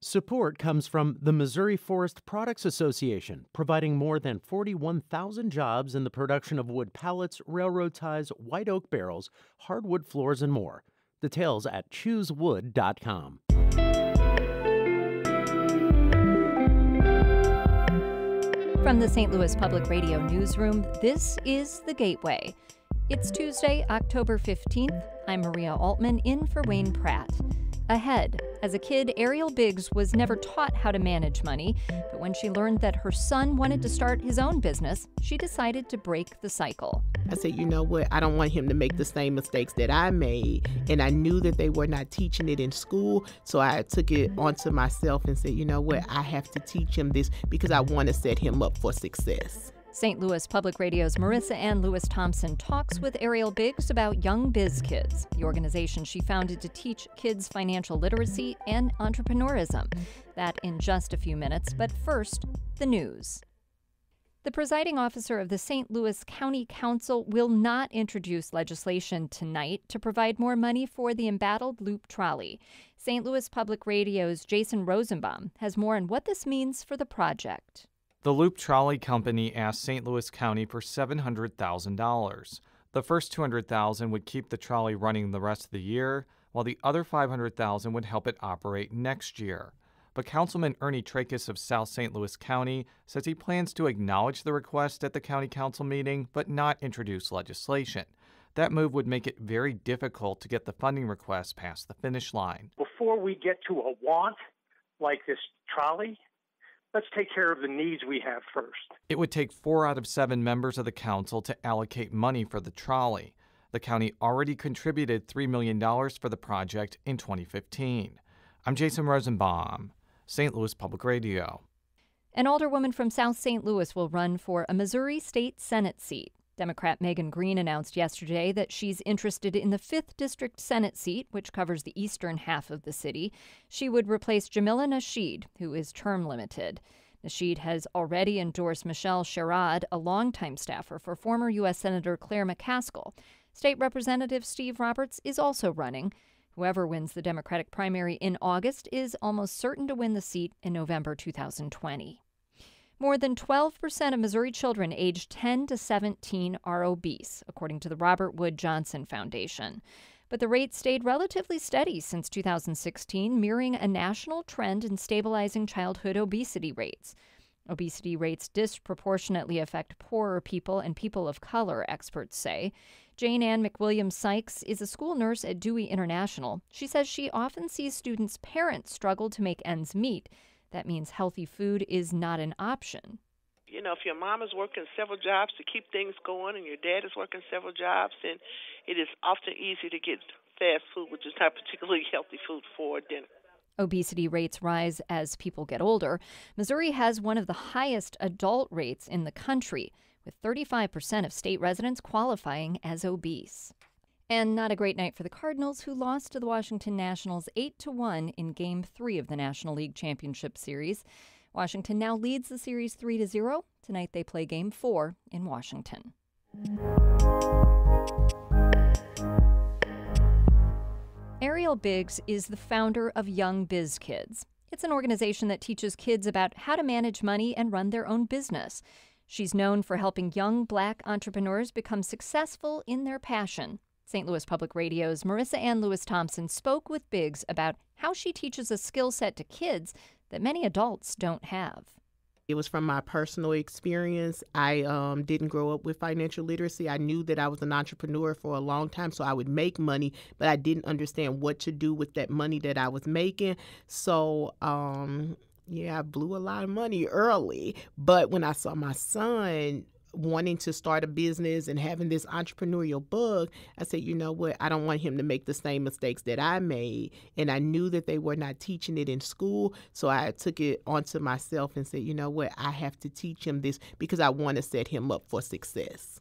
Support comes from the Missouri Forest Products Association, providing more than 41,000 jobs in the production of wood pallets, railroad ties, white oak barrels, hardwood floors, and more. Details at choosewood.com. From the St. Louis Public Radio newsroom, this is The Gateway. It's Tuesday, October 15th. I'm Maria Altman, in for Wayne Pratt. Ahead, as a kid, Arriel Biggs was never taught how to manage money, but when she learned that her son wanted to start his own business, she decided to break the cycle. I said, you know what, I don't want him to make the same mistakes that I made, and I knew that they were not teaching it in school, so I took it onto myself and said, you know what, I have to teach him this because I want to set him up for success. St. Louis Public Radio's Marissa Ann Lewis-Thompson talks with Arriel Biggs about Young Biz Kidz, the organization she founded to teach kids financial literacy and entrepreneurism. That in just a few minutes, but first, the news. The presiding officer of the St. Louis County Council will not introduce legislation tonight to provide more money for the embattled Loop Trolley. St. Louis Public Radio's Jason Rosenbaum has more on what this means for the project. The Loop Trolley Company asked St. Louis County for $700,000. The first $200,000 would keep the trolley running the rest of the year, while the other $500,000 would help it operate next year. But Councilman Ernie Trachis of South St. Louis County says he plans to acknowledge the request at the county council meeting, but not introduce legislation. That move would make it very difficult to get the funding request past the finish line. Before we get to a want like this trolley, let's take care of the needs we have first. It would take 4 out of 7 members of the council to allocate money for the trolley. The county already contributed $3 million for the project in 2015. I'm Jason Rosenbaum, St. Louis Public Radio. An alderwoman from South St. Louis will run for a Missouri State Senate seat. Democrat Megan Green announced yesterday that she's interested in the 5th District Senate seat, which covers the eastern half of the city. She would replace Jamila Nasheed, who is term limited. Nasheed has already endorsed Michelle Sherrod, a longtime staffer for former U.S. Senator Claire McCaskill. State Representative Steve Roberts is also running. Whoever wins the Democratic primary in August is almost certain to win the seat in November 2020. More than 12% of Missouri children aged 10 to 17 are obese, according to the Robert Wood Johnson Foundation. But the rate stayed relatively steady since 2016, mirroring a national trend in stabilizing childhood obesity rates. Obesity rates disproportionately affect poorer people and people of color, experts say. Jane Ann McWilliams-Sykes is a school nurse at Dewey International. She says she often sees students' parents struggle to make ends meet. That means healthy food is not an option. You know, if your mom is working several jobs to keep things going and your dad is working several jobs, then it is often easy to get fast food, which is not particularly healthy food for dinner. Obesity rates rise as people get older. Missouri has one of the highest adult rates in the country, with 35% of state residents qualifying as obese. And not a great night for the Cardinals, who lost to the Washington Nationals 8-1 in Game 3 of the National League Championship Series. Washington now leads the series 3-0. Tonight they play Game 4 in Washington. Arriel Biggs is the founder of Young Biz Kidz. It's an organization that teaches kids about how to manage money and run their own business. She's known for helping young Black entrepreneurs become successful in their passion. St. Louis Public Radio's Marissa Ann Lewis-Thompson spoke with Biggs about how she teaches a skill set to kids that many adults don't have. It was from my personal experience. I didn't grow up with financial literacy. I knew that I was an entrepreneur for a long time, so I would make money, but I didn't understand what to do with that money that I was making. So, I blew a lot of money early. But when I saw my son wanting to start a business and having this entrepreneurial bug, I said, you know what, I don't want him to make the same mistakes that I made. And I knew that they were not teaching it in school, so I took it onto myself and said, you know what, I have to teach him this because I want to set him up for success.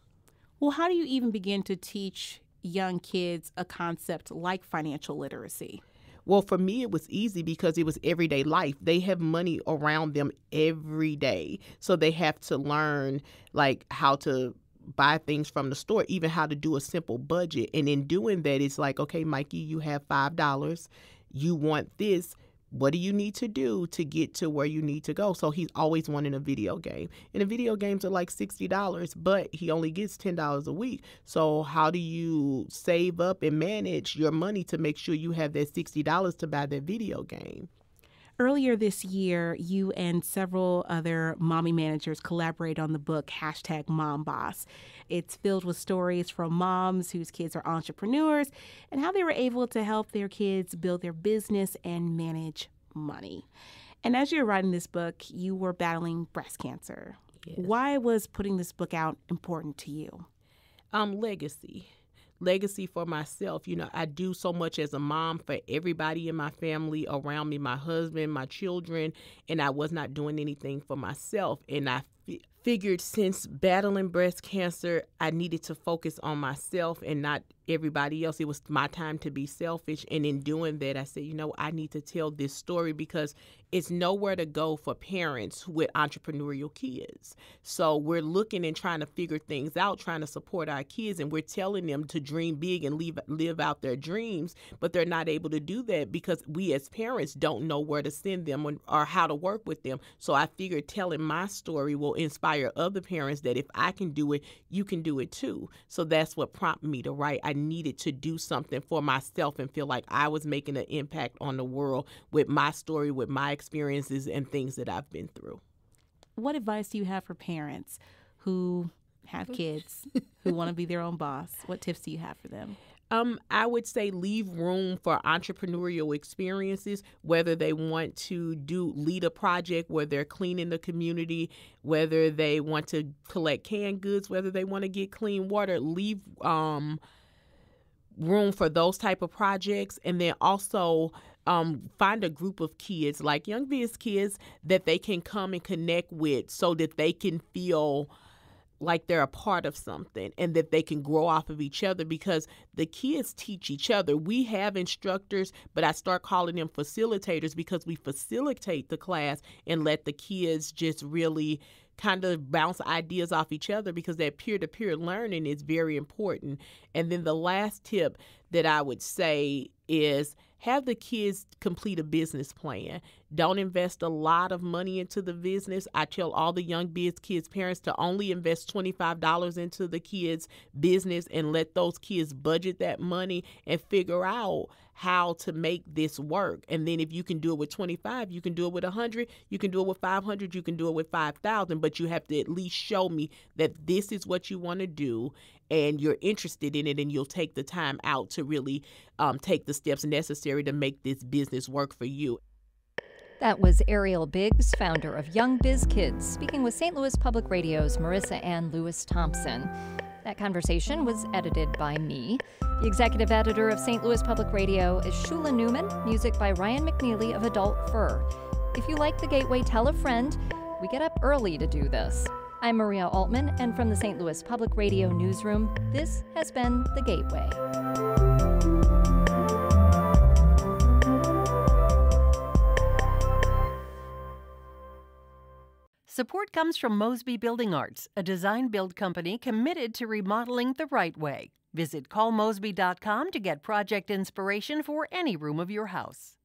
Well, how do you even begin to teach young kids a concept like financial literacy? Well, for me, it was easy because it was everyday life. They have money around them every day. So they have to learn, like, how to buy things from the store, even how to do a simple budget. And in doing that, it's like, okay, Mikey, you have $5. You want this. what do you need to do to get to where you need to go? So he's always wanting a video game. And the video games are like $60, but he only gets $10 a week. So how do you save up and manage your money to make sure you have that $60 to buy that video game? Earlier this year, you and several other mommy managers collaborate on the book #MomBoss. It's filled with stories from moms whose kids are entrepreneurs and how they were able to help their kids build their business and manage money. And as you're writing this book, you were battling breast cancer. Yes. Why was putting this book out important to you? Legacy for myself. I do so much as a mom for everybody in my family around me, my husband, my children, and I was not doing anything for myself. And I figured since battling breast cancer, I needed to focus on myself and not everybody else. It was my time to be selfish. And in doing that, I said, I need to tell this story because it's nowhere to go for parents with entrepreneurial kids. So we're looking and trying to figure things out, trying to support our kids, and we're telling them to dream big and live out their dreams, but they're not able to do that because we as parents don't know where to send them or how to work with them. So I figured telling my story will inspire other parents that if I can do it, you can do it too. So that's what prompted me to write. I needed to do something for myself and feel like I was making an impact on the world with my story, with my experiences and things that I've been through. What advice do you have for parents who have kids who want to be their own boss? What tips do you have for them? I would say leave room for entrepreneurial experiences, whether they want to lead a project where they're cleaning the community, whether they want to collect canned goods, whether they want to get clean water. Leave room for those type of projects, and then also find a group of kids like Young Biz Kidz that they can come and connect with so that they can feel like they're a part of something and that they can grow off of each other because the kids teach each other. We have instructors, but I start calling them facilitators because we facilitate the class and let the kids just really kind of bounce ideas off each other because that peer-to-peer learning is very important. And then the last tip that I would say is have the kids complete a business plan. Don't invest a lot of money into the business. I tell all the Young Biz Kidz parents to only invest $25 into the kids' business and let those kids budget that money and figure out how to make this work. And then if you can do it with 25, you can do it with 100, you can do it with 500, you can do it with 5,000, but you have to at least show me that this is what you want to do and you're interested in it, and you'll take the time out to really take the steps necessary to make this business work for you. That was Arriel Biggs, founder of Young Biz Kidz, speaking with St. Louis Public Radio's Marissa Ann Lewis-Thompson. That conversation was edited by me. The executive editor of St. Louis Public Radio is Shula Newman, music by Ryan McNeely of Adult Fur. If you like The Gateway, tell a friend. We get up early to do this. I'm Maria Altman, and from the St. Louis Public Radio newsroom, this has been The Gateway. Support comes from Mosby Building Arts, a design-build company committed to remodeling the right way. Visit callmosby.com to get project inspiration for any room of your house.